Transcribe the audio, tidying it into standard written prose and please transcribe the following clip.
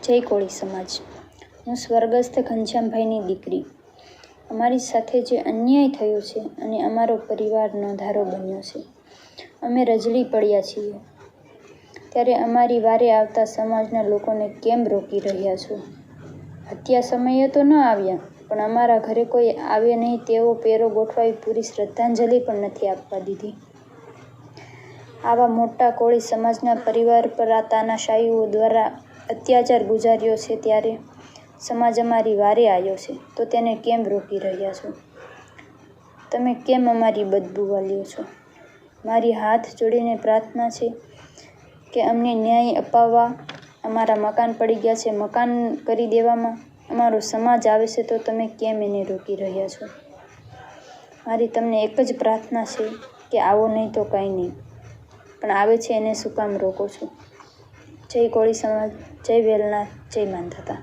જય કોળી સમાજ. હું સ્વર્ગસ્થ ઘનશ્યામભાઈની દીકરી. અમારી સાથે જે અન્યાય થયો છે અને અમારો પરિવાર નોંધારો બન્યો છે, અમે રજળી પડ્યા છીએ, ત્યારે અમારી વારે આવતા સમાજના લોકોને કેમ રોકી રહ્યા છો? હત્યા સમયે તો ન આવ્યા, પણ અમારા ઘરે કોઈ આવે નહીં તેવો પેરો ગોઠવાવી પૂરી શ્રદ્ધાંજલિ પણ નથી આપવા દીધી. આવા મોટા કોળી સમાજના પરિવાર પર આ તાનાશાહીઓ દ્વારા અત્યાચાર ગુજાર્યો છે, ત્યારે સમાજ અમારી વારે આવ્યો છે તો તેને કેમ રોકી રહ્યા છો? તમે કેમ અમારી બદબૂ વાલ્યો છો? મારી હાથ જોડીને પ્રાર્થના છે કે અમને ન્યાય અપાવવા. અમારા મકાન પડી ગયા છે, મકાન કરી દેવામાં અમારો સમાજ આવે છે તો તમે કેમ એને રોકી રહ્યા છો? મારી તમને એક જ પ્રાર્થના છે કે આવો નહીં તો કાંઈ નહીં, પણ આવે છે એને શું કામ રોકો છો? જય કોળી સમાજ, જય વેલનાથ, જય માંધાતા.